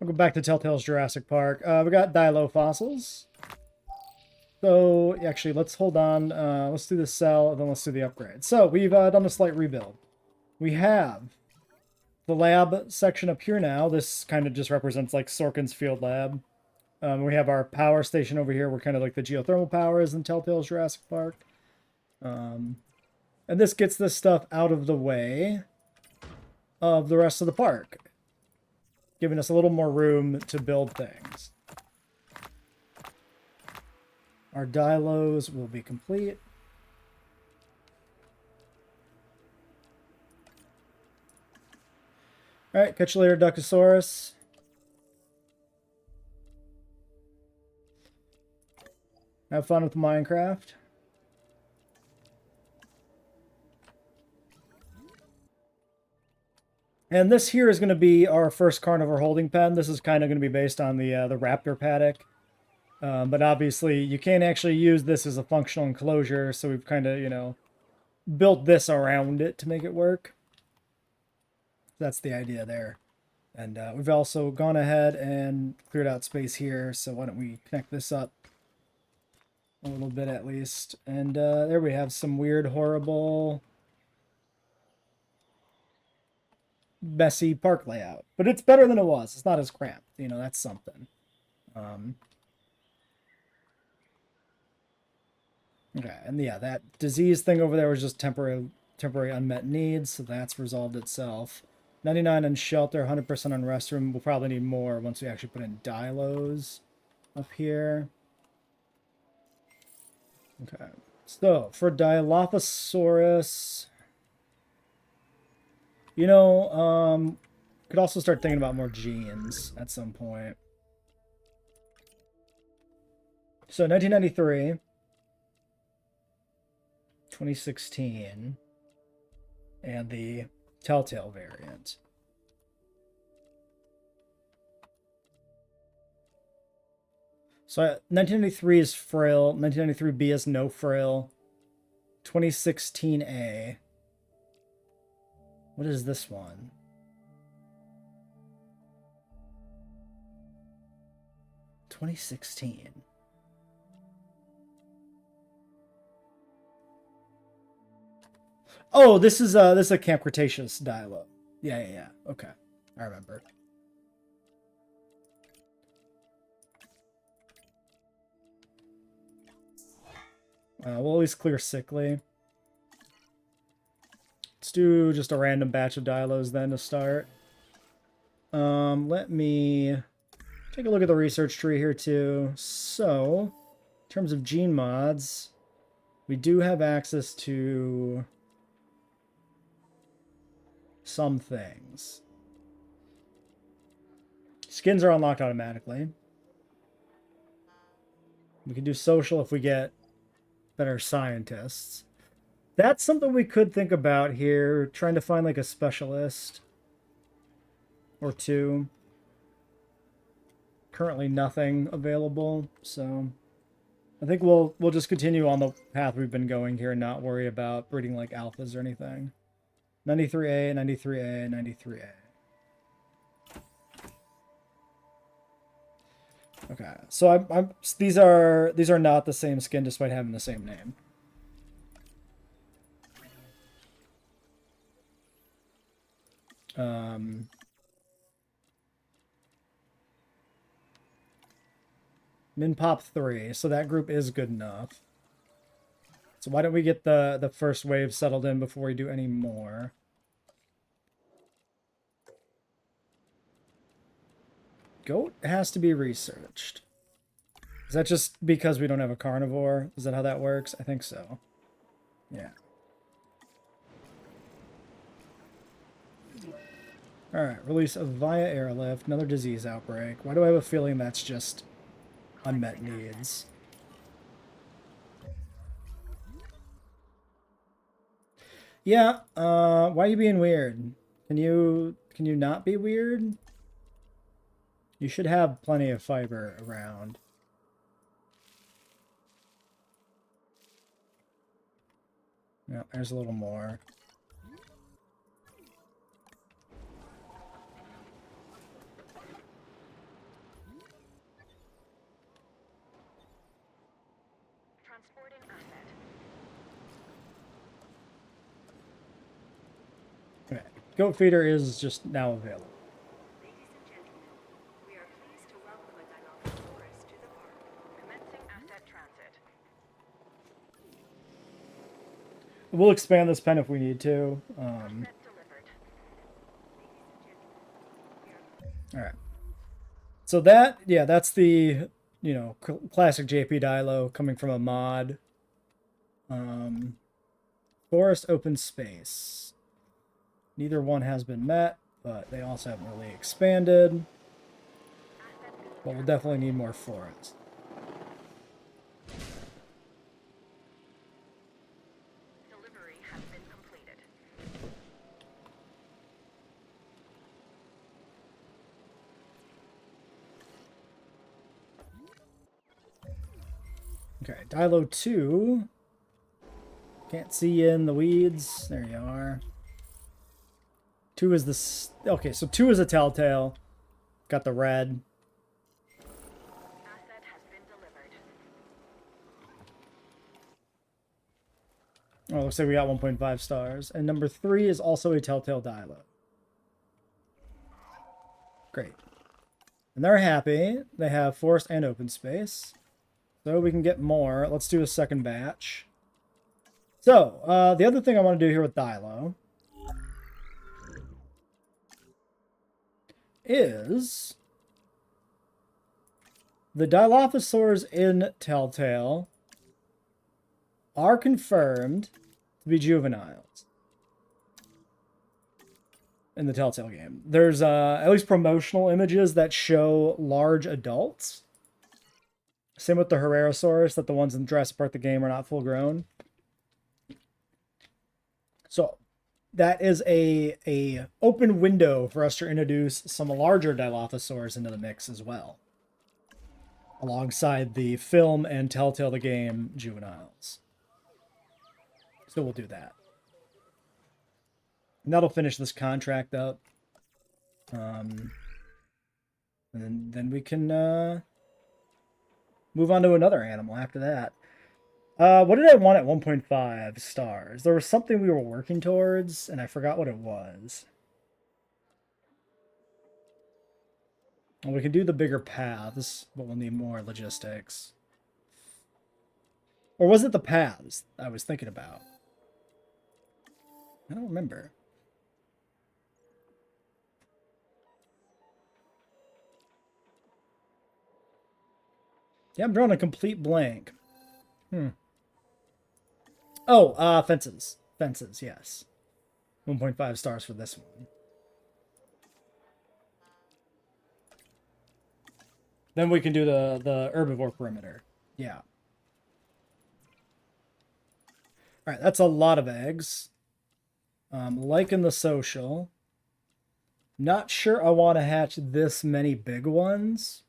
I'll go back to Telltale's Jurassic Park. We got Dilo fossils. So, actually, let's hold on. Let's do the cell, and then let's do the upgrade. So, we've done a slight rebuild. We have the lab section up here now. This kind of just represents, like, Sorkin's field lab. We have our power station over here, where kind of like the geothermal power is in Telltale's Jurassic Park. And this gets this stuff out of the way of the rest of the park, giving us a little more room to build things. Our dilos will be complete. All right, catch you later, Duckosaurus. Have fun with Minecraft. And this here is going to be our first carnivore holding pen. This is kind of going to be based on the raptor paddock. But obviously, you can't actually use this as a functional enclosure, so we've kind of, you know, built this around it to make it work. That's the idea there. And we've also gone ahead and cleared out space here, so why don't we connect this up a little bit at least. And there we have some weird, horrible, messy park layout. But it's better than it was. It's not as cramped. You know, that's something. Okay, and yeah, that disease thing over there was just temporary unmet needs, so that's resolved itself. 99 on shelter, 100% on restroom. We'll probably need more once we actually put in dilos up here. Okay, so for Dilophosaurus, you know, could also start thinking about more genes at some point. So 1993, 2016, and the Telltale variant. So 1993 is frill, 1993B is no frill, 2016A. What is this one? $2016. Oh, this is a Camp Cretaceous dialogue. Yeah. Okay, I remember. We'll at least clear sickly. Let's do just a random batch of dilos then to start. Let me take a look at the research tree here too. So, in terms of gene mods, we do have access to some things. Skins are unlocked automatically. We can do social if we get better scientists. That's something we could think about here, trying to find like a specialist or two. Currently nothing available, so I think we'll just continue on the path we've been going here and not worry about breeding like alphas or anything. 93A, 93A, 93A. Okay, so these are not the same skin despite having the same name. Min Pop 3, so that group is good enough. So why don't we get the first wave settled in before we do any more? Goat has to be researched. Is that just because we don't have a carnivore? Is that how that works? I think so. Yeah. Alright, release a via airlift, another disease outbreak. Why do I have a feeling that's just unmet needs? Yeah, why are you being weird? Can you not be weird? You should have plenty of fiber around. Yeah, there's a little more. Okay. Goat feeder is just now available. Ladies and gentlemen, we are pleased to welcome a Dilophosaurus to the park, commencing asset transit. We'll expand this pen if we need to. All right. So that, yeah, that's the, you know, classic JP Dilo coming from a mod. Forest open space. Neither one has been met, but they also haven't really expanded. But we'll definitely need more forest. Delivery has been completed. Okay, Dilo 2. Can't see you in the weeds. There you are. 2 is this. Okay, so 2 is a Telltale. Got the red. Asset has been delivered. Oh, looks like we got 1.5 stars. And number 3 is also a Telltale Dilo. Great. And they're happy. They have forest and open space. So we can get more. Let's do a second batch. So, the other thing I want to do here with Dilo is the Dilophosaurs in Telltale are confirmed to be juveniles in the Telltale game. There's at least promotional images that show large adults. Same with the Hadrosaurus, that the ones in Jurassic Park the game are not full grown. So that is a open window for us to introduce some larger Dilophosaurs into the mix as well, alongside the film and Telltale the game juveniles. So we'll do that. And that'll finish this contract up. And then we can move on to another animal after that. What did I want at 1.5 stars? There was something we were working towards, and I forgot what it was. Well, we can do the bigger paths, but we'll need more logistics. Or was it the paths I was thinking about? I don't remember. Yeah, I'm drawing a complete blank. Oh, fences. Fences, yes. 1.5 stars for this one. Then we can do the herbivore perimeter. Yeah. Alright, that's a lot of eggs. Liking the social. Not sure I want to hatch this many big ones.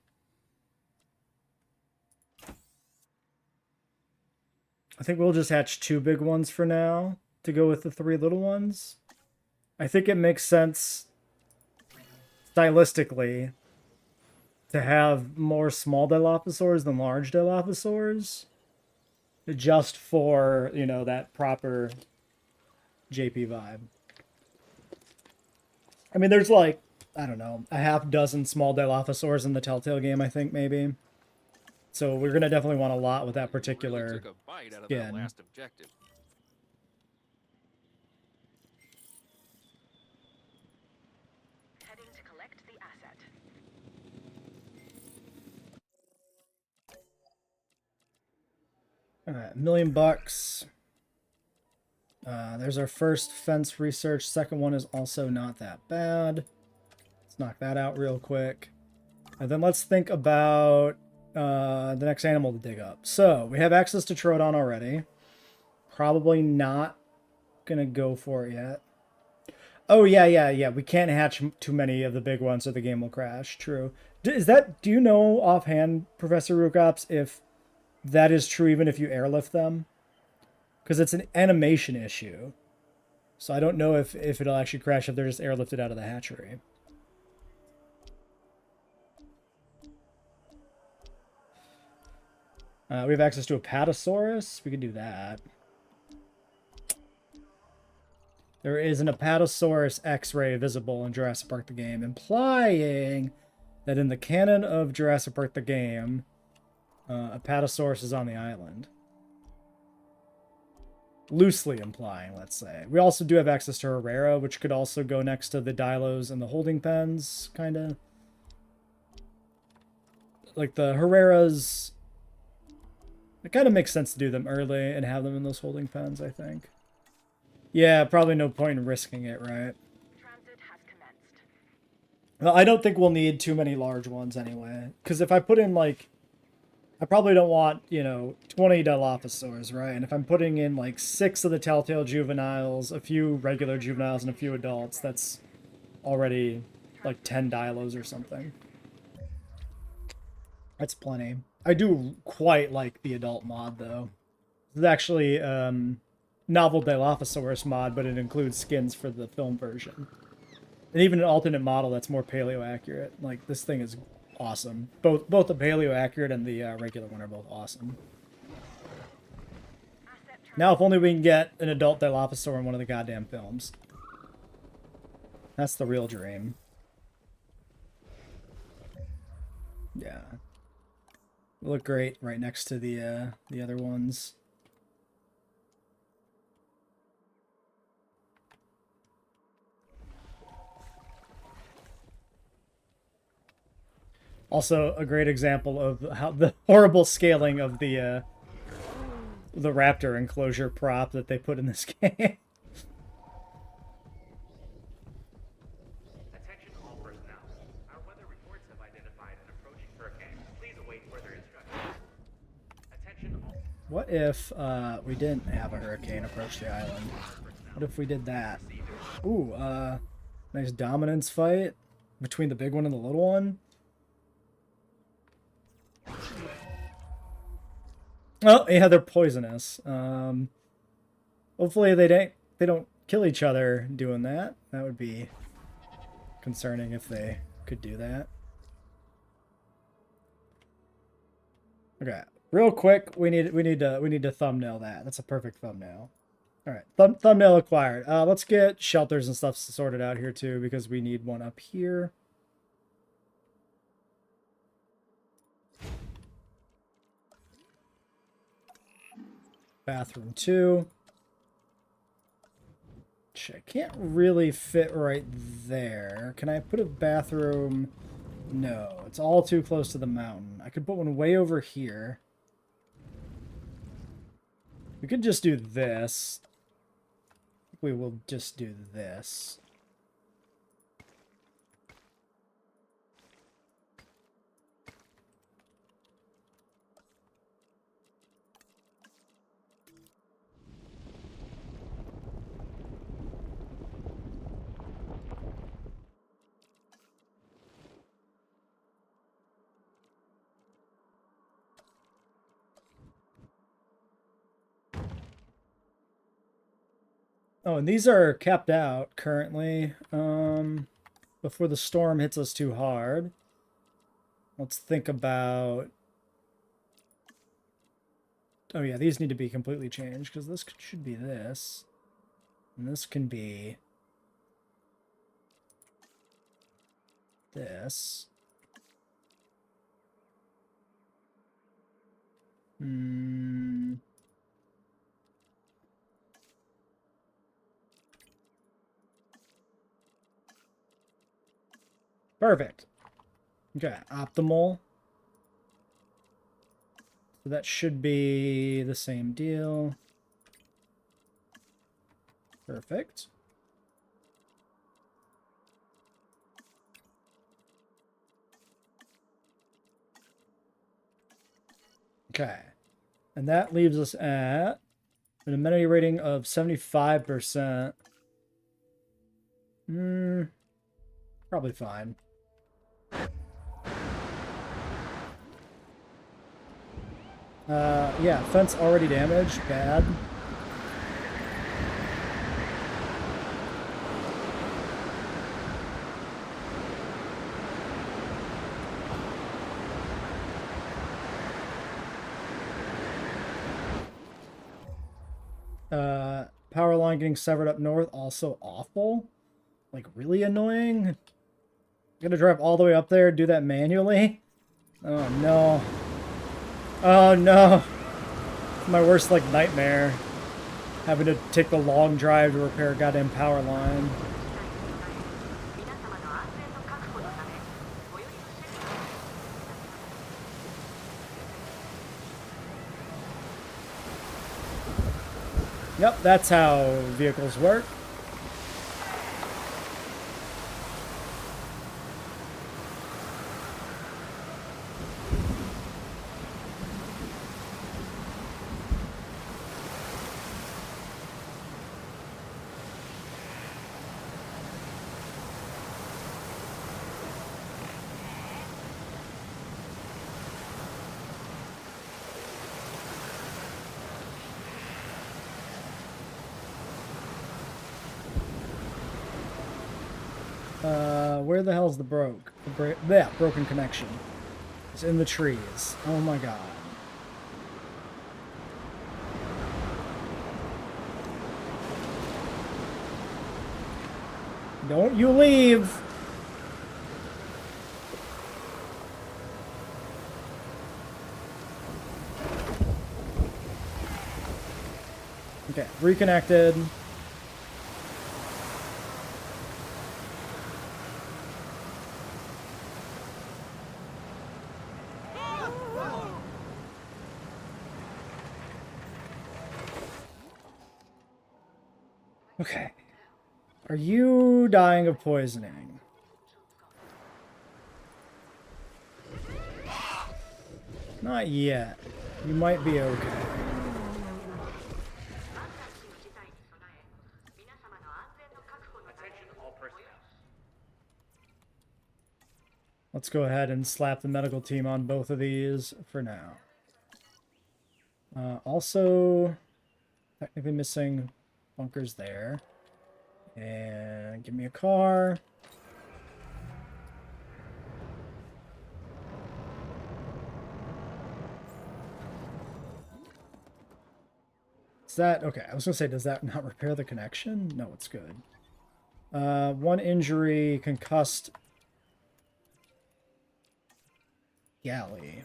I think we'll just hatch 2 big ones for now to go with the 3 little ones. I think it makes sense stylistically to have more small Dilophosaurs than large Dilophosaurs. Just for, you know, that proper JP vibe. I mean, there's like, I don't know, a half dozen small Dilophosaurs in the Telltale game, I think, maybe. So we're going to definitely want a lot with that particular really took a bite out of that last objective. Heading to collect the asset. All right, $1 million bucks. There's our first fence research. Second one is also not that bad. Let's knock that out real quick. And then let's think about the next animal to dig up. So we have access to Troodon already. Probably not gonna go for it yet. Oh yeah. We can't hatch too many of the big ones or the game will crash. True. Do you know offhand, Professor Rukops, if that is true even if you airlift them? Because it's an animation issue. So I don't know if it'll actually crash if they're just airlifted out of the hatchery. We have access to a Parasaurus. We could do that. There is an Apatosaurus X-ray visible in Jurassic Park the game, implying that in the canon of Jurassic Park the game, Apatosaurus is on the island. Loosely implying, let's say. We also do have access to Herrera, which could also go next to the Dilos and the holding pens, kind of. Like the Herreras, it kind of makes sense to do them early and have them in those holding pens, I think. Yeah, probably no point in risking it, right? Transit has commenced. Well, I don't think we'll need too many large ones anyway. Because if I put in, like... I probably don't want, 20 Dilophosaurs, right? And if I'm putting in, like, 6 of the Telltale juveniles, a few regular juveniles, and a few adults, that's already, like, 10 Dilos or something. That's plenty. I do quite like the adult mod, though. This is actually, novel Dilophosaurus mod, but it includes skins for the film version. And even an alternate model that's more paleo accurate. Like, this thing is awesome. Both the paleo accurate and the regular one are both awesome. Now, if only we can get an adult Dilophosaur in one of the goddamn films. That's the real dream. Yeah. Look great right next to the other ones. Also, a great example of how the horrible scaling of the raptor enclosure prop that they put in this game. Attention all personnel. Our weather reports have identified an approaching hurricane. Please await further instructions. Attention all. What if we didn't have a hurricane approach the island? What if we did that? Ooh, nice dominance fight between the big one and the little one. Oh, yeah, they're poisonous. Hopefully they don't kill each other doing that. That would be concerning if they could do that. Okay, real quick, we need to thumbnail that. That's a perfect thumbnail. All right, thumbnail acquired. Let's get shelters and stuff sorted out here too, because we need one up here. Bathroom 2. Which I can't really fit right there. Can I put a bathroom? No, it's all too close to the mountain. I could put one way over here. We could just do this. We will just do this. Oh, and these are capped out currently. Before the storm hits us too hard. Let's think about... Oh yeah, these need to be completely changed, because this should be this. And this can be... this. Perfect. Okay, optimal. So that should be the same deal. Perfect. Okay. And that leaves us at an amenity rating of 75%. Probably fine. Yeah, fence already damaged. Bad. Power line getting severed up north, also awful. Like, really annoying. Gotta drive all the way up there, do that manually. Oh, no. Oh, no. My worst, like, nightmare. Having to take the long drive to repair a goddamn power line. Yep, that's how vehicles work. Where the hell's the broken connection? It's in the trees. Oh my god. Don't you leave! Okay, reconnected. Okay. Are you dying of poisoning? Not yet. You might be okay. Attention all personnel. Let's go ahead and slap the medical team on both of these for now. Also, technically missing bunkers there. And give me a car. Is that okay? I was gonna say, does that not repair the connection? No, it's good. One injury, concussed galley.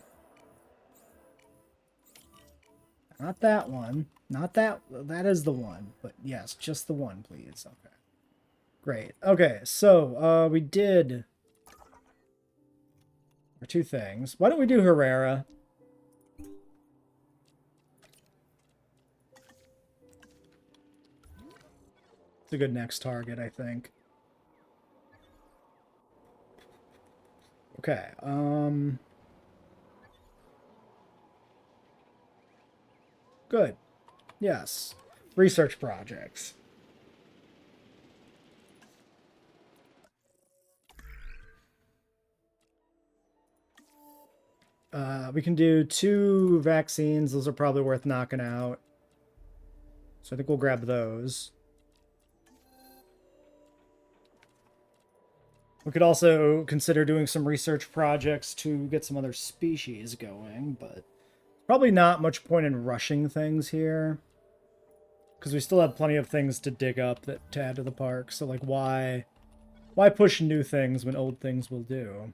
Not that one. Not that. That is the one. But yes, just the one, please. Okay. Great. Okay, so we did our two things. Why don't we do Herrera? It's a good next target, I think. Okay. Good. Yes. Research projects. We can do 2 vaccines. Those are probably worth knocking out. So I think we'll grab those. We could also consider doing some research projects to get some other species going, but probably not much point in rushing things here. Because we still have plenty of things to dig up that to add to the park. So, like, why push new things when old things will do?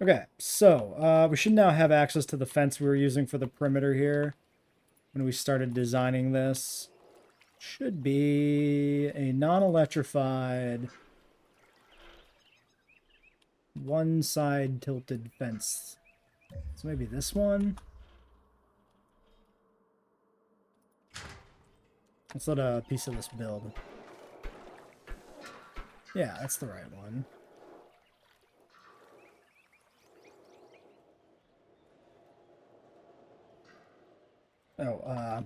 Okay, so we should now have access to the fence we were using for the perimeter here when we started designing this. Should be a non-electrified one-side tilted fence. So maybe this one? Let's let a piece of this build. Yeah, that's the right one. Oh,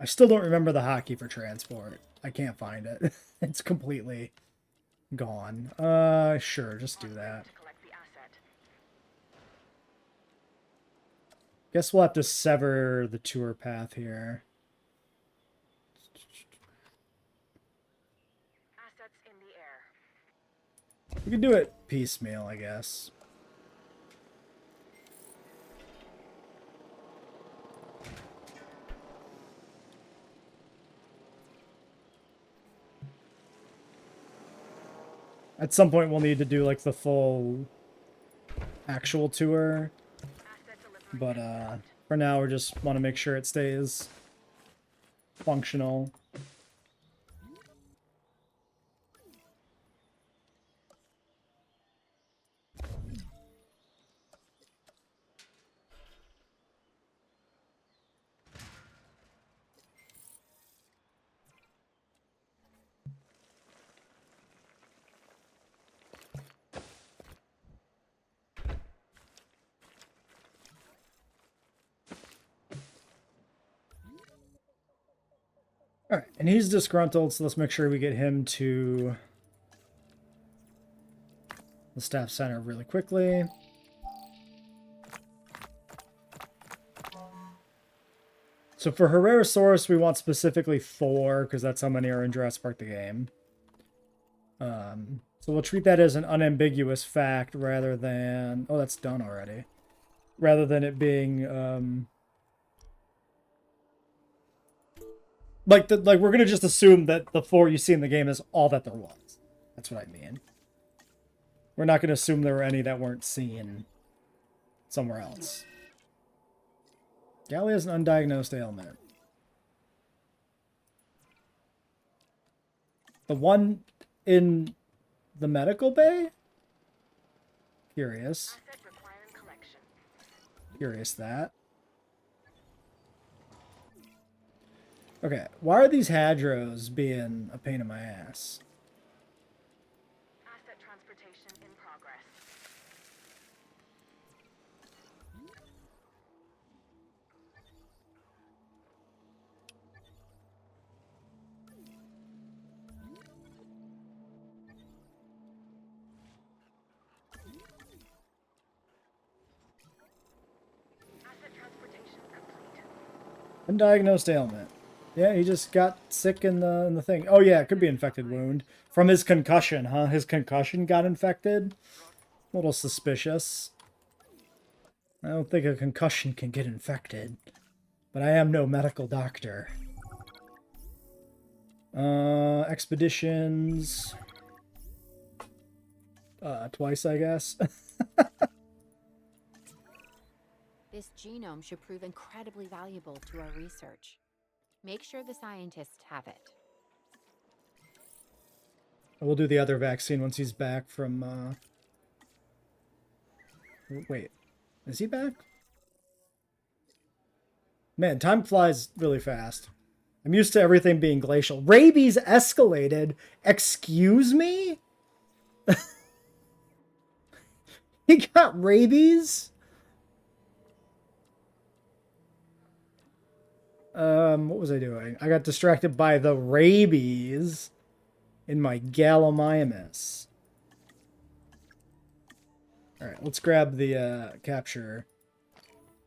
I still don't remember the hotkey for transport. I can't find it. It's completely gone. Sure, just do that. Guess we'll have to sever the tour path here. Assets in the air. We can do it piecemeal, I guess. At some point, we'll need to do like the full actual tour. But for now, we just want to make sure it stays functional. All right, and he's disgruntled, so let's make sure we get him to the staff center really quickly. So for Hadrosaurus, we want specifically 4, because that's how many are in Jurassic Park the game. So we'll treat that as an unambiguous fact rather than... Oh, that's done already. Rather than it being... Like we're gonna just assume that the 4 you see in the game is all that there was. That's what I mean. We're not gonna assume there were any that weren't seen somewhere else. Galley has an undiagnosed ailment. The one in the medical bay? Curious. Curious that. Okay, why are these Hadros being a pain in my ass? Asset transportation in progress. Asset transportation complete. Undiagnosed ailment. Yeah, he just got sick in the thing. Oh yeah, it could be infected wound. From his concussion, huh? His concussion got infected? A little suspicious. I don't think a concussion can get infected. But I am no medical doctor. Expeditions. Twice, I guess. This genome should prove incredibly valuable to our research. Make sure the scientists have it. We'll do the other vaccine once he's back from, Wait. Is he back? Man, time flies really fast. I'm used to everything being glacial. Rabies escalated? Excuse me? He got rabies? What was I doing? I got distracted by the rabies in my Gallimimus. Alright, let's grab the capture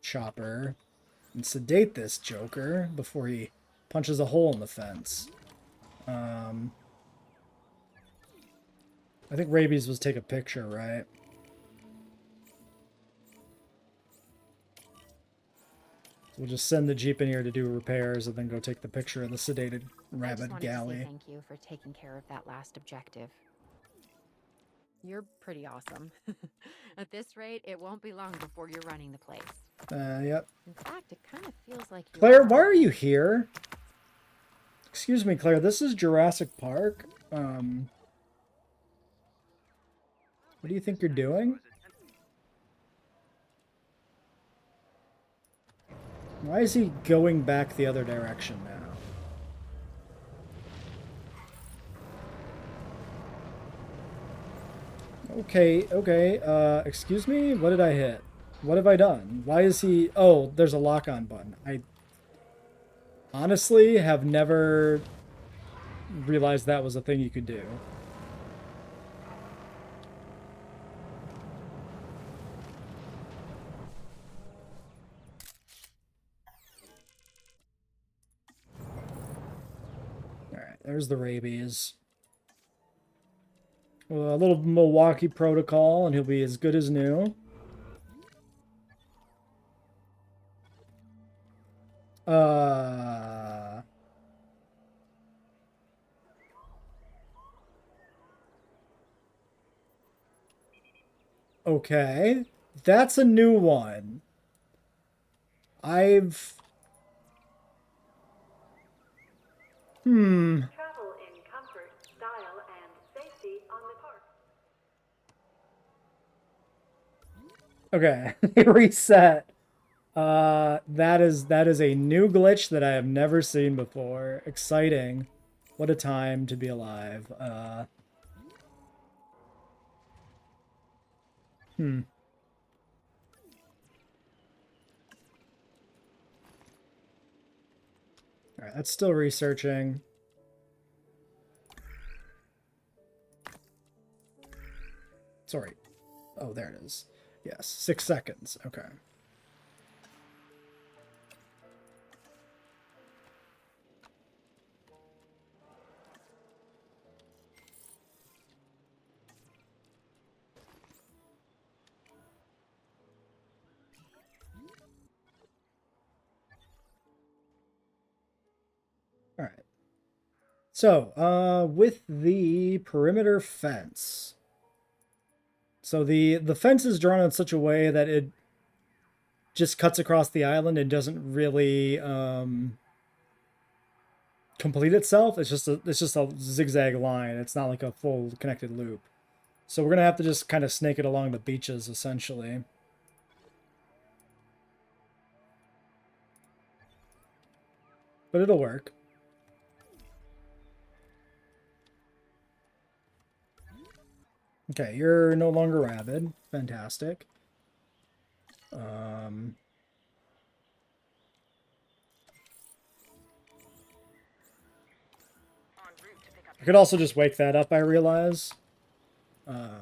chopper and sedate this joker before he punches a hole in the fence. I think rabies was take a picture, right? We'll just send the Jeep in here to do repairs and then go take the picture of the sedated rabid galley. Thank you for taking care of that last objective. You're pretty awesome. At this rate, it won't be long before you're running the place. Yep. In fact, it kind of feels like you Claire, are. why are you here? Excuse me, Claire, this is Jurassic Park. What do you think you're doing? Why is he going back the other direction now? Okay, excuse me? What did I hit? What have I done? Why is he... Oh, there's a lock-on button. I honestly have never realized that was a thing you could do. Alright, there's the rabies. A little Milwaukee protocol, and he'll be as good as new. Okay. That's a new one. Travel in comfort, style, and safety on the park. Okay. Reset. That is a new glitch that I have never seen before. Exciting. What a time to be alive. Alright, that's still researching. Sorry. Oh, there it is. Yes, 6 seconds. Okay. All right. So, with the perimeter fence. So the fence is drawn in such a way that it just cuts across the island and doesn't really complete itself. It's just a zigzag line. It's not like a full connected loop. So we're gonna have to just kind of snake it along the beaches essentially. But it'll work. Okay, you're no longer rabid. Fantastic. I could also just wake that up, I realize. But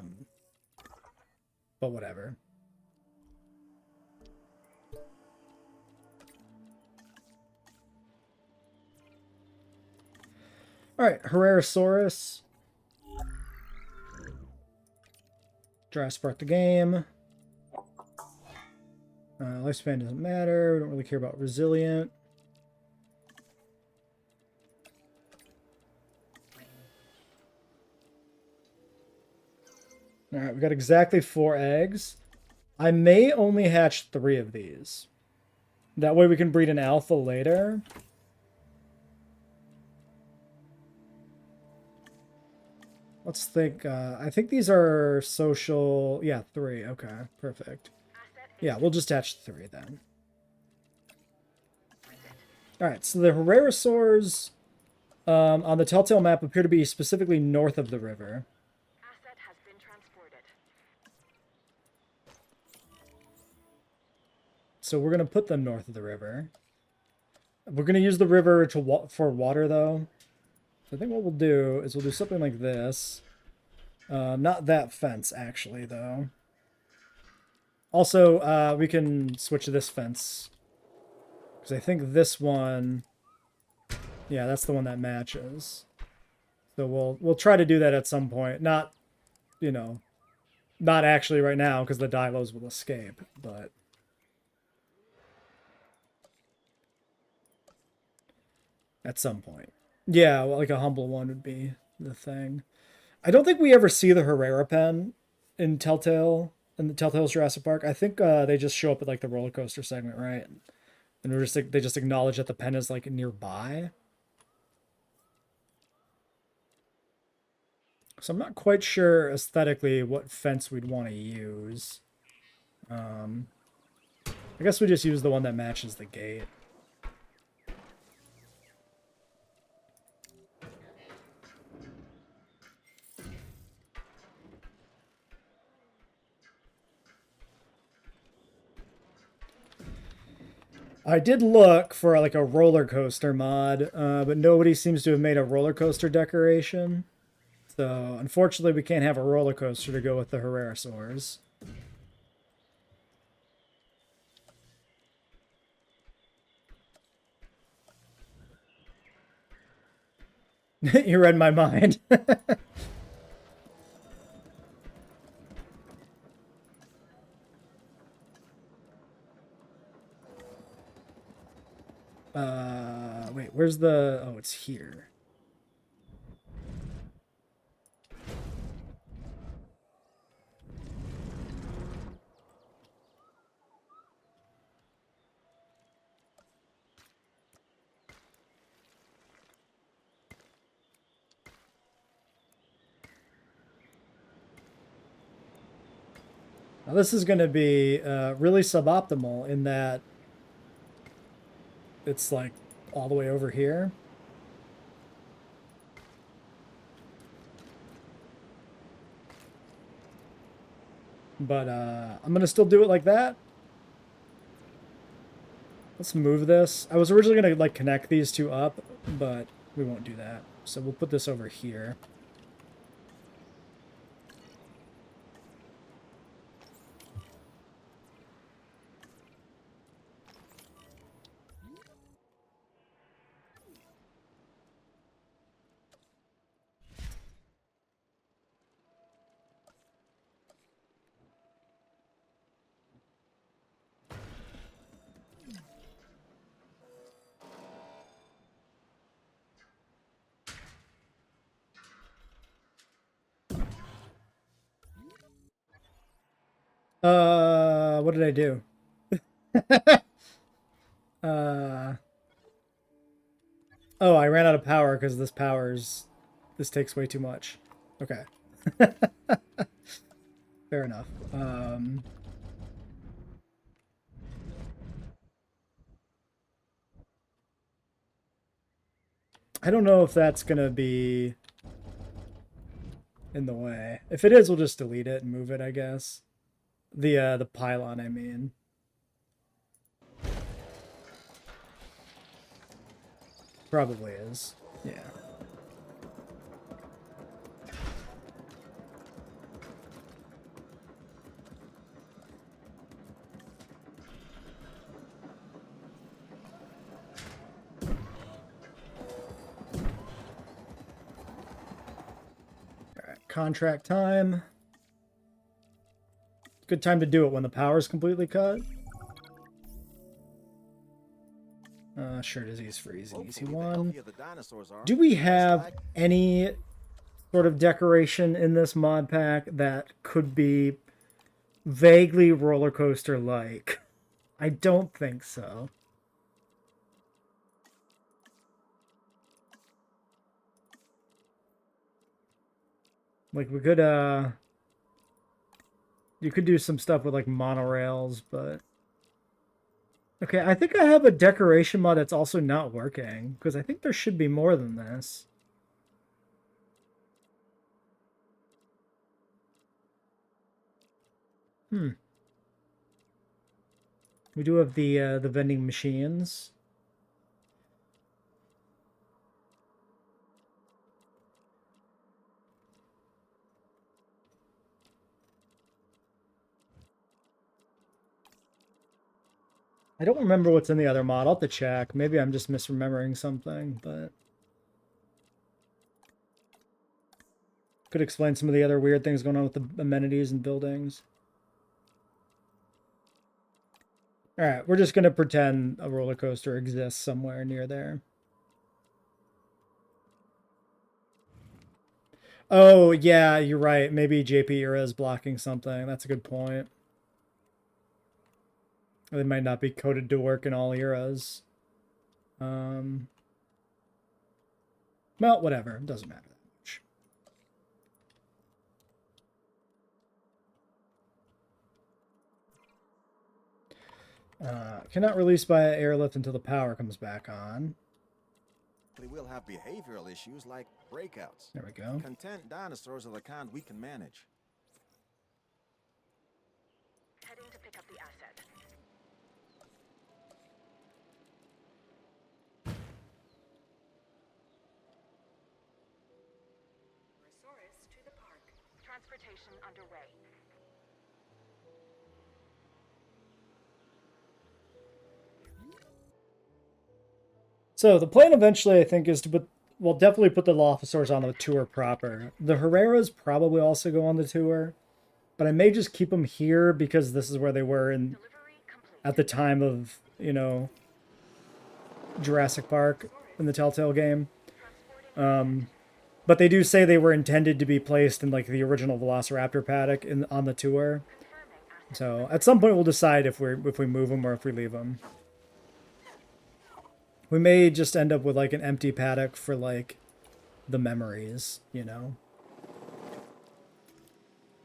whatever. Alright, Hadrosaurus. Jurassic Park the game. Lifespan doesn't matter. We don't really care about resilient. Alright, we got exactly 4 eggs. I may only hatch 3 of these. That way we can breed an alpha later. Let's think. I think these are social. Yeah, 3. Okay, perfect. Yeah, we'll just hatch 3 then. Alright, so the Hadrosaurs on the Telltale map appear to be specifically north of the river. Asset has been transported. So we're going to put them north of the river. We're going to use the river for water, though. So I think what we'll do is we'll do something like this. Not that fence, actually, though. Also, we can switch this fence. Because I think this one... Yeah, that's the one that matches. So we'll try to do that at some point. Not, you know, not actually right now, because the Dilos will escape, but... At some point. Yeah, well, like a humble one would be the thing. I don't think we ever see the Herrera pen in Telltale, in the Telltale's Jurassic Park. I think they just show up at like the roller coaster segment, right? And we're just like, they just acknowledge that the pen is like nearby. So I'm not quite sure aesthetically what fence we'd want to use. I guess we just use the one that matches the gate. I did look for like a roller coaster mod, but nobody seems to have made a roller coaster decoration. So unfortunately, we can't have a roller coaster to go with the Hadrosaurs. You read my mind. Wait, where's the... Oh, it's here. Now, this is going to be really suboptimal in that it's like all the way over here. But I'm going to still do it like that. Let's move this. I was originally going to like connect these two up, but we won't do that. So we'll put this over here. What did I do? Oh, I ran out of power because this takes way too much. Okay. Fair enough. I don't know if that's gonna be in the way. If it is, we'll just delete it and move it, I guess. The pylon, I mean. Probably is. Yeah. All right, contract time. Good time to do it when the power's completely cut. Sure, disease freeze, an easy one. Do we have any sort of decoration in this mod pack that could be vaguely roller coaster like? I don't think so. Like we could you could do some stuff with like monorails, but okay, I think I have a decoration mod that's also not working, because I think there should be more than this. We do have the vending machines. I don't remember what's in the other mod. I'll have to check. Maybe I'm just misremembering something, but could explain some of the other weird things going on with the amenities and buildings. All right, we're just going to pretend a roller coaster exists somewhere near there. Oh, yeah, you're right. Maybe JP era is blocking something. That's a good point. They might not be coded to work in all eras. Well, whatever. It doesn't matter that much. Cannot release by airlift until the power comes back on. They will have behavioral issues like breakouts. There we go. Content dinosaurs are the kind we can manage. Heading to pick up the asset. Parasaurolophus to the park. Transportation underway. So the plan eventually, I think, is to put, well, definitely put the Dilophosaurs on the tour proper. The Herreras probably also go on the tour, but I may just keep them here because this is where they were in at the time of, you know, Jurassic Park in the Telltale game. But they do say they were intended to be placed in like the original Velociraptor paddock on the tour. So at some point we'll decide if we move them or if we leave them. We may just end up with like an empty paddock for like the memories, you know.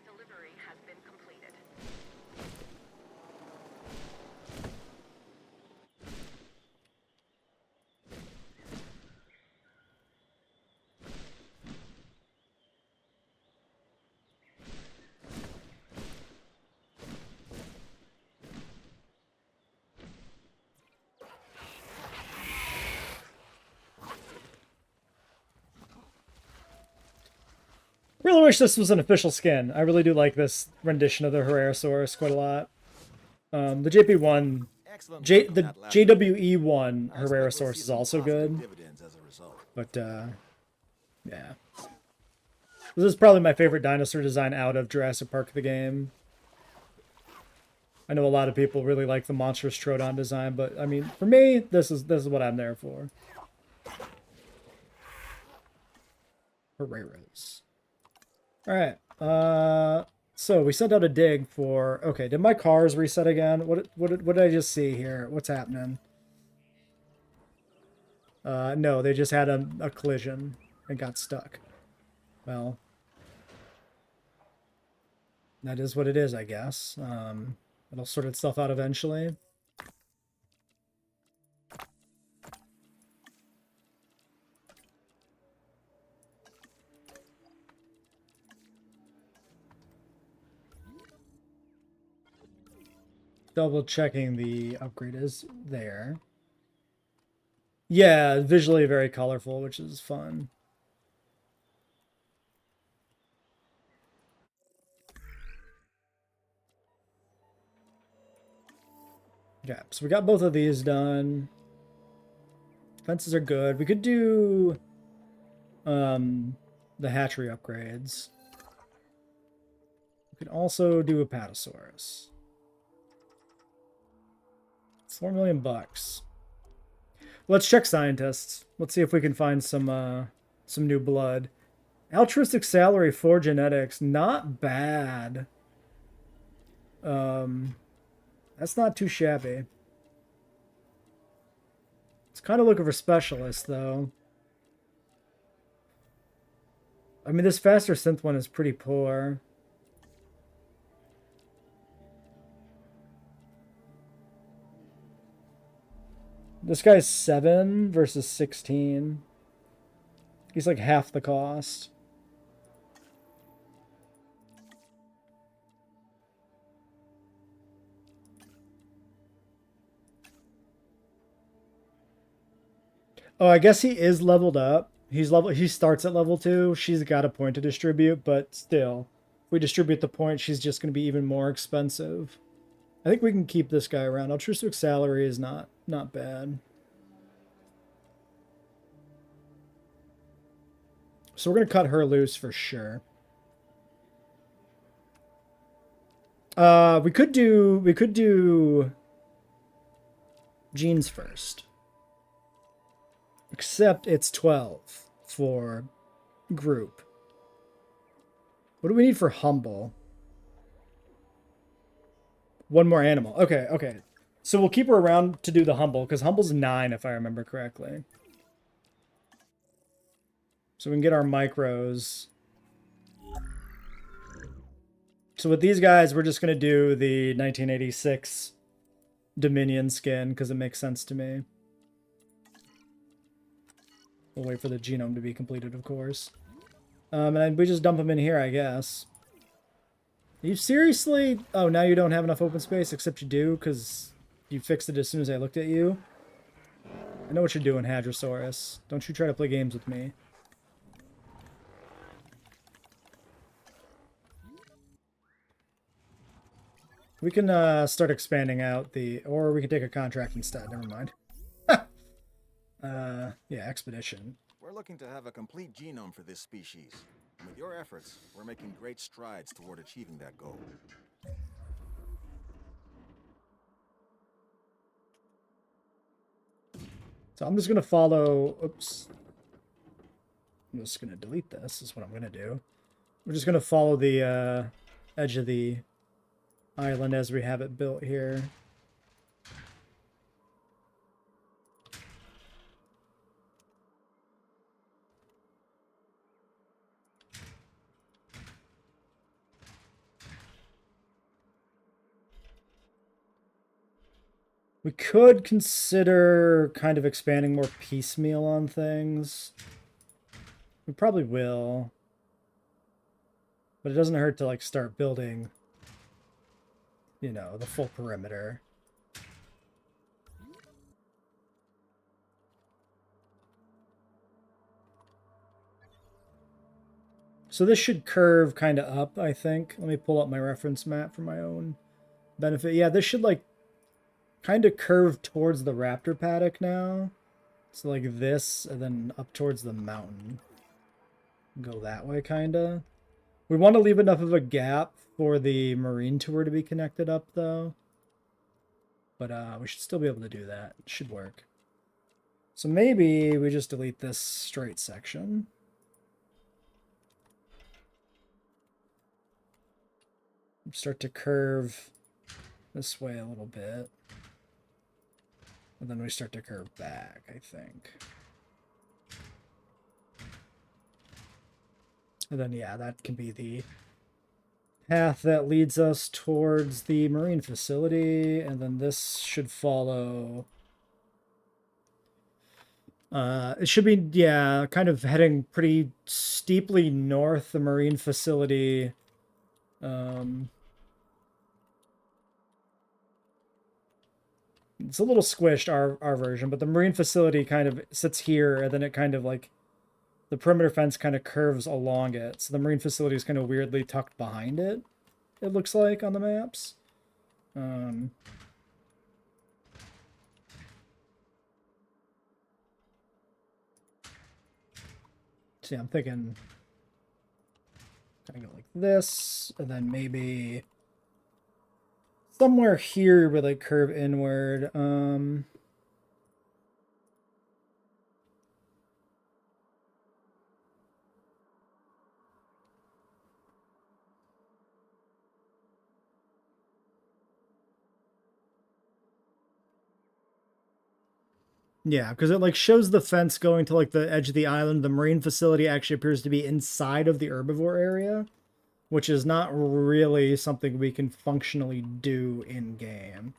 Delivery has been completed. Really wish this was an official skin. I really do like this rendition of the Hadrosaurus quite a lot. The JP1, Excellent the work on that last JWE1 I expect we'll see Hadrosaurus is some also positive good. dividends as a result. But, yeah. This is probably my favorite dinosaur design out of Jurassic Park the game. I know a lot of people really like the monstrous Troodon design, but I mean, for me, this is what I'm there for. Herreros. Alright. So we sent out a dig for... Okay, did my cars reset again? What did I just see here? What's happening? No, they just had a collision and got stuck. Well, that is what it is, I guess. It'll sort itself out eventually. Double checking the upgrade is there. Yeah, visually very colorful, which is fun. Yeah, so we got both of these done. Fences are good. We could do the hatchery upgrades. We could also do a Parasaurus. It's $4 million bucks. Let's check scientists. Let's see if we can find some new blood. Altruistic salary for genetics, not bad. That's not too shabby. It's kind of looking for specialists, though. I mean, this faster synth one is pretty poor. This guy's 7 versus 16. He's like half the cost. Oh, I guess he is leveled up. He starts at level 2. She's got a point to distribute, but still, if we distribute the point, she's just going to be even more expensive. I think we can keep this guy around. Altruistic salary is not bad. So we're going to cut her loose for sure. We could do genes first. Except it's 12 for group. What do we need for humble? One more animal. Okay, okay. So we'll keep her around to do the humble, because humble's 9 if I remember correctly. So we can get our micros. So with these guys, we're just going to do the 1986 Dominion skin, because it makes sense to me. We'll wait for the genome to be completed, of course. And then we just dump them in here, I guess. You seriously? Oh, now you don't have enough open space, except you do, because you fixed it as soon as I looked at you. I know what you're doing, Hadrosaurus. Don't you try to play games with me. We can start expanding out the... Or we can take a contract instead. Never mind. Yeah, expedition. We're looking to have a complete genome for this species. And with your efforts, we're making great strides toward achieving that goal. So I'm just going to follow... Oops. I'm just going to delete this, is what I'm going to do. We're just going to follow the edge of the island as we have it built here. We could consider kind of expanding more piecemeal on things. We probably will. But it doesn't hurt to, like, start building, you know, the full perimeter. So this should curve kind of up, I think. Let me pull up my reference map for my own benefit. Yeah, this should like kind of curve towards the raptor paddock now. So like this, and then up towards the mountain. Go that way, kind of. We want to leave enough of a gap for the marine tour to be connected up, though. But we should still be able to do that. It should work. So maybe we just delete this straight section. Start to curve this way a little bit. And then we start to curve back, I think. And then, yeah, that can be the path that leads us towards the marine facility. And then this should follow. It should be, yeah, kind of heading pretty steeply north, the marine facility. It's a little squished, our version, but the marine facility kind of sits here, and then it kind of like, the perimeter fence kind of curves along it. So the marine facility is kind of weirdly tucked behind it, it looks like on the maps. So yeah, I'm thinking kind of go like this, and then maybe somewhere here where they curve inward. Yeah, because it like shows the fence going to like the edge of the island. The marine facility actually appears to be inside of the herbivore area, which is not really something we can functionally do in game.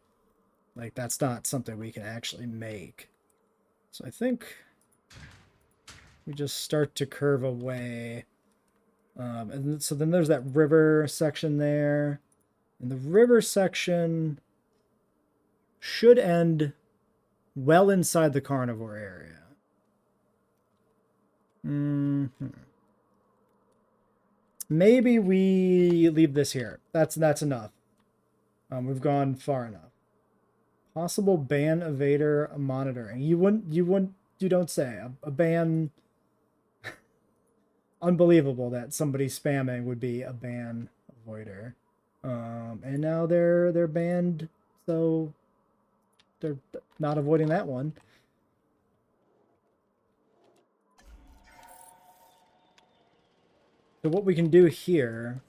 Like that's not something we can actually make. So I think we just start to curve away. And so then there's that river section there. And the river section should end well inside the carnivore area. Maybe we leave this here. That's enough. We've gone far enough. Possible ban evader monitoring. You don't say. A ban. Unbelievable that somebody spamming would be a ban avoider. And now they're banned, so they're not avoiding that one. So what we can do here,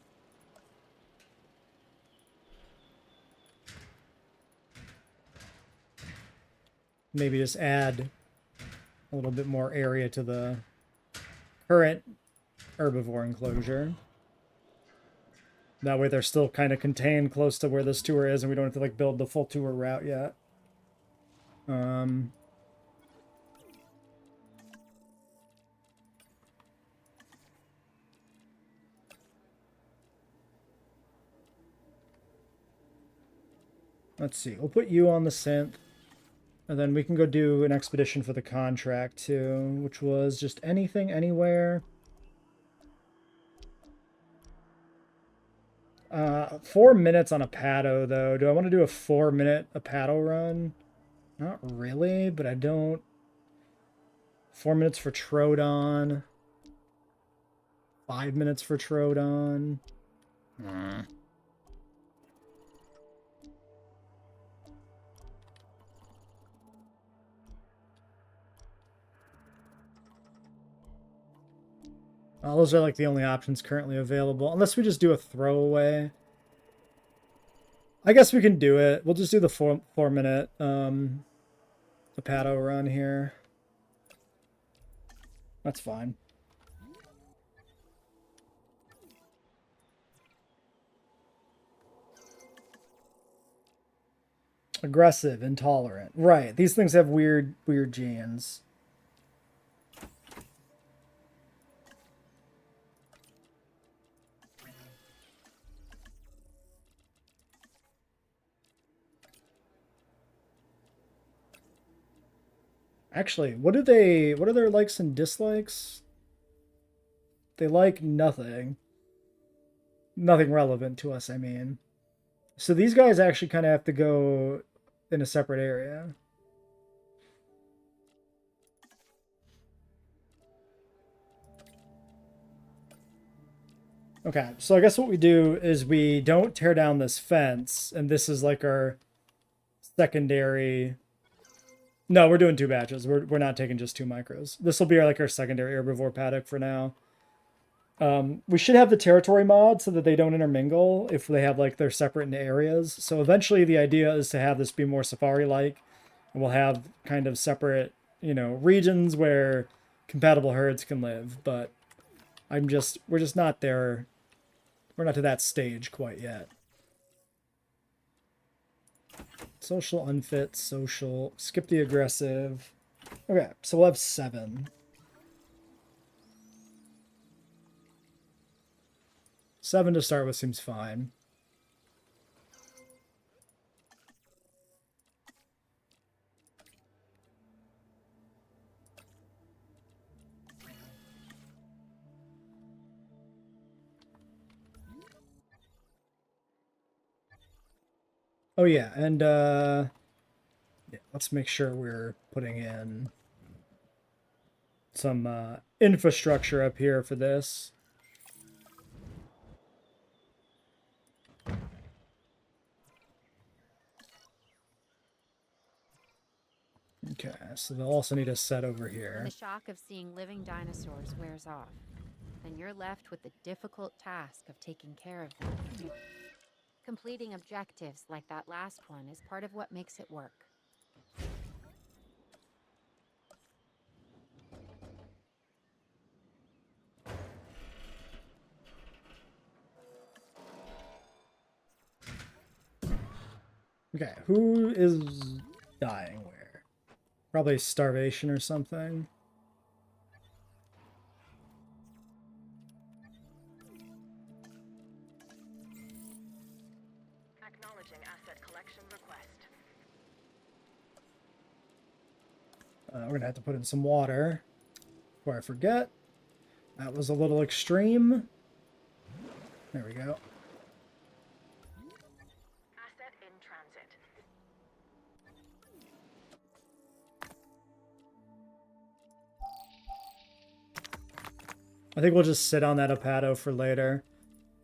maybe just add a little bit more area to the current herbivore enclosure. That way they're still kind of contained close to where this tour is, and we don't have to like build the full tour route yet. Let's see. We'll put you on the synth. And then we can go do an expedition for the contract too, which was just anything, anywhere. 4 minutes on a paddle, though. Do I want to do a 4-minute paddle run? Not really, but I don't. 4 minutes for Troodon. 5 minutes for Troodon. Those are like the only options currently available, unless we just do a throwaway. I guess we can do it. We'll just do the 4-minute Hepato run here. That's fine. Aggressive, intolerant. Right. These things have weird genes. Actually, what are their likes and dislikes? they like nothing. Nothing relevant to us, I mean. So these guys actually kind of have to go in a separate area. Okay, so I guess what we do is we don't tear down this fence, and this is like our secondary... No, we're doing 2 batches. We're not taking just 2 micros. This will be like our secondary herbivore paddock for now. We should have the territory mod so that they don't intermingle if they have like they're separate in areas. So eventually the idea is to have this be more safari-like, and we'll have kind of separate, you know, regions where compatible herds can live. But we're just not there. We're not to that stage quite yet. Social, unfit, social, skip the aggressive. Okay, so we'll have 7. 7 to start with seems fine. Oh yeah, and yeah, let's make sure we're putting in some infrastructure up here for this. Okay, so they'll also need a set over When here. the shock of seeing living dinosaurs wears off, then you're left with the difficult task of taking care of them. Completing objectives like that last one is part of what makes it work. Okay, who is dying where? Probably starvation or something. Acknowledging asset collection request. We're gonna have to put in some water before I forget. That was a little extreme. There we go. Asset in transit. I think we'll just sit on that Apado for later.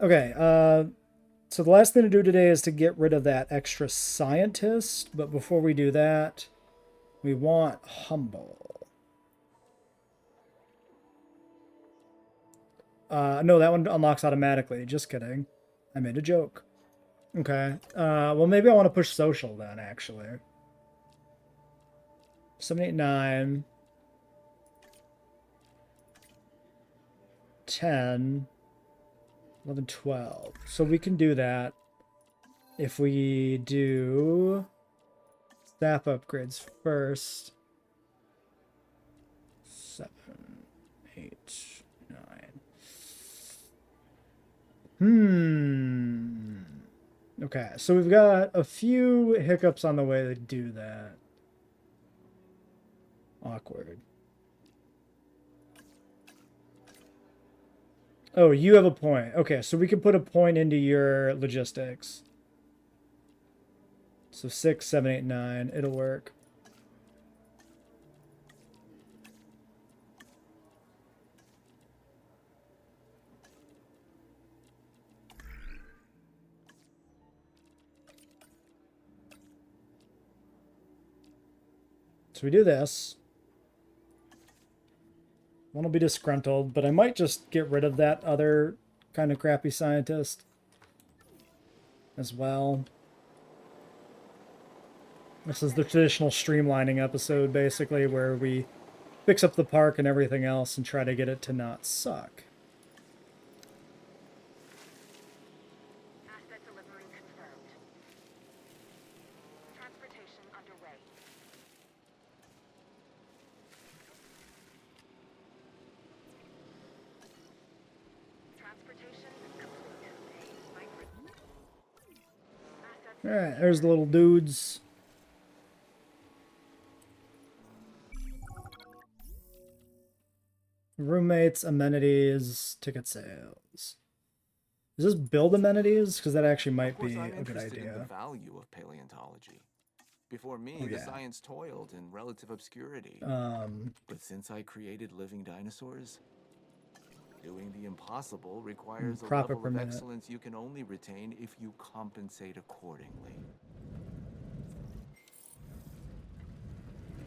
Okay, so the last thing to do today is to get rid of that extra scientist, but before we do that, we want humble. No, that one unlocks automatically. Just kidding. I made a joke. Okay. Well, maybe I want to push social then, actually. 7, 8, 9. 10. 11, 12. So we can do that if we do staff upgrades first. 7, 8, 9. Okay, so we've got a few hiccups on the way to do that. Awkward. Oh, you have a point. Okay, so we can put a point into your logistics. So 6, 7, 8, 9. It'll work. So we do this. One will be disgruntled, but I might just get rid of that other kind of crappy scientist as well. This is the traditional streamlining episode, basically, where we fix up the park and everything else and try to get it to not suck. Asset delivery confirmed. Transportation underway. Transportation complete. Assets Alright, there's the little dudes. Roommates, amenities, ticket sales. Is this build amenities? Because that actually might Of course, be I'm a good interested in the idea. value of paleontology. Before me, Oh, the yeah. science toiled in relative obscurity. But since I created living dinosaurs, doing the impossible requires a profit level per of minute. excellence you can only retain if you compensate accordingly.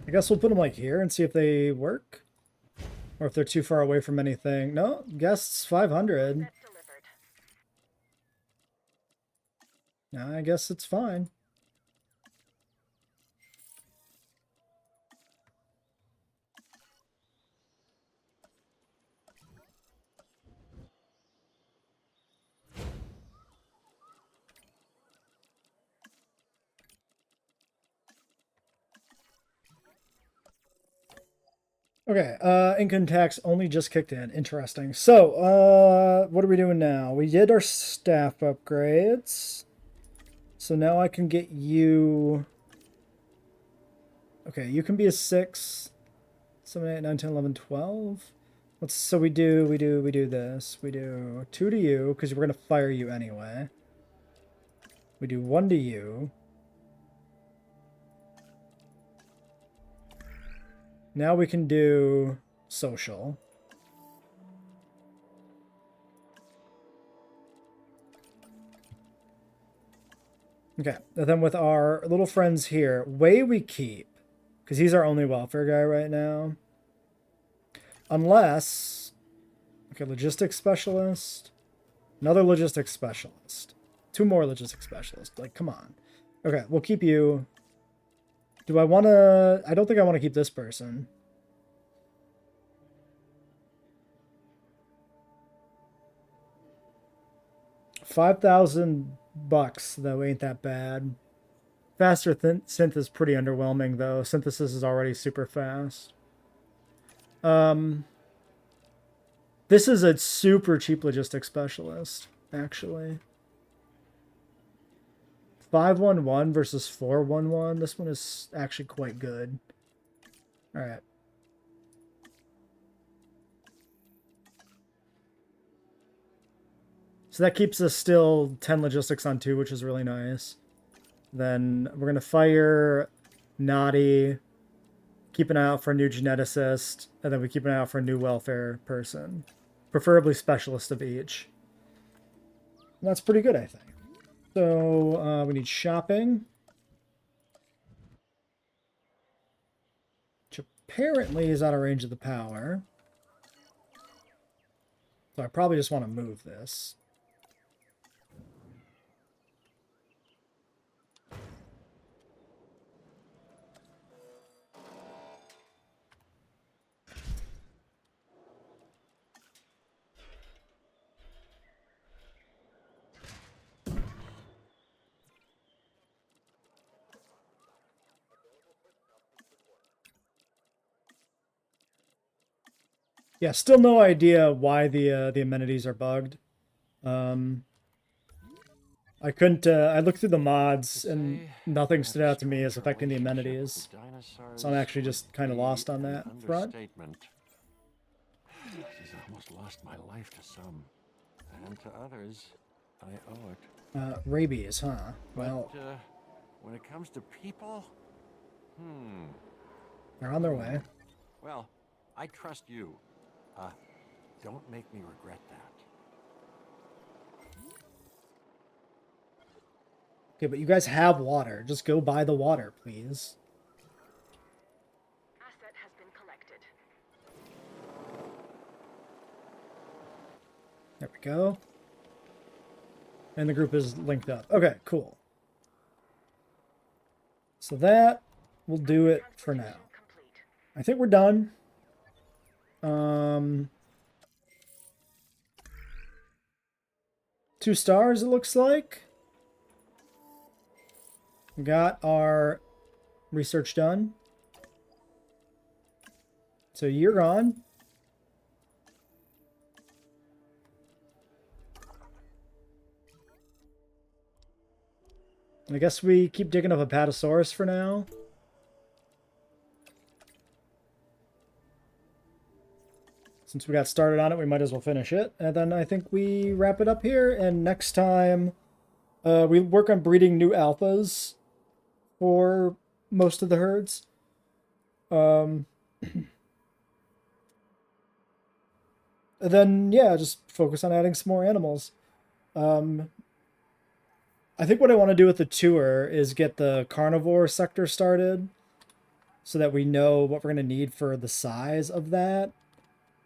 I guess we'll put them like here and see if they work. Or if they're too far away from anything. No, guests 500. Set delivered. I guess it's fine. Okay, income tax only just kicked in. Interesting. So, what are we doing now? We did our staff upgrades. So now I can get you... Okay, you can be a 6. 7, 8, 9, 10, 11, 12. So we do this. We do 2 to you, because we're going to fire you anyway. We do 1 to you. Now we can do social. Okay, and then with our little friends here, way we keep, because he's our only welfare guy right now. Unless, okay, logistics specialist, another logistics specialist, 2 more logistics specialists. Like, come on. Okay, we'll keep you. Do I want to... I don't think I want to keep this person. $5,000 though ain't that bad. Faster synth is pretty underwhelming though. Synthesis is already super fast. This is a super cheap logistics specialist, actually. 511 versus 411. This one is actually quite good. All right. So that keeps us still 10 logistics on 2, which is really nice. Then we're going to fire Naughty, keep an eye out for a new geneticist, and then we keep an eye out for a new welfare person. Preferably specialist of each. And that's pretty good, I think. So we need shopping. Which apparently is out of range of the power. So I probably just want to move this. Yeah, still no idea why the amenities are bugged. I couldn't. I looked through the mods and nothing stood out to me as affecting the amenities. So I'm actually just kind of lost on that front. This almost lost my life to some, and to others, I owe it. Rabies, huh? Well, But, when it comes to people, they're on their way. well, I trust you. Don't make me regret that. Okay, but you guys have water. Just go buy the water, please. Asset has been collected. There we go. And the group is linked up. Okay, cool. So that will do it for now. Complete. I think we're done. 2 stars, it looks like. We got our research done. So you're on. I guess we keep digging up a Parasaurolophus for now. since we got started on it, we might as well finish it. And then I think we wrap it up here. And next time, we work on breeding new alphas for most of the herds. And then, yeah, just focus on adding some more animals. I think what I want to do with the tour is get the carnivore sector started so that we know what we're going to need for the size of that.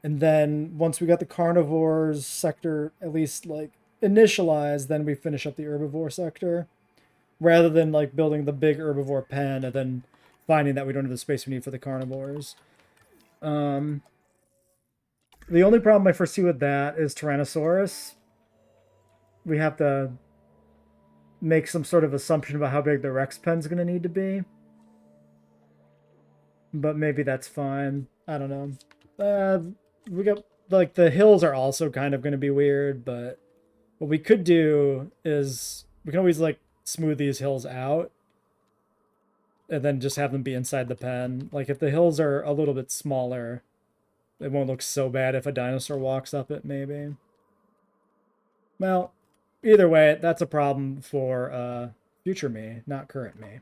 And then once we got the carnivores sector at least like initialized, then we finish up the herbivore sector rather than like building the big herbivore pen and then finding that we don't have the space we need for the carnivores. The only problem I foresee with that is Tyrannosaurus. We have to make some sort of assumption about how big the Rex pen's going to need to be. But maybe that's fine. I don't know. We got, like, the hills are also kind of going to be weird, but what we could do is we can always, like, smooth these hills out and then just have them be inside the pen. Like, if the hills are a little bit smaller, it won't look so bad if a dinosaur walks up it, maybe. Well, either way, that's a problem for future me, not current me.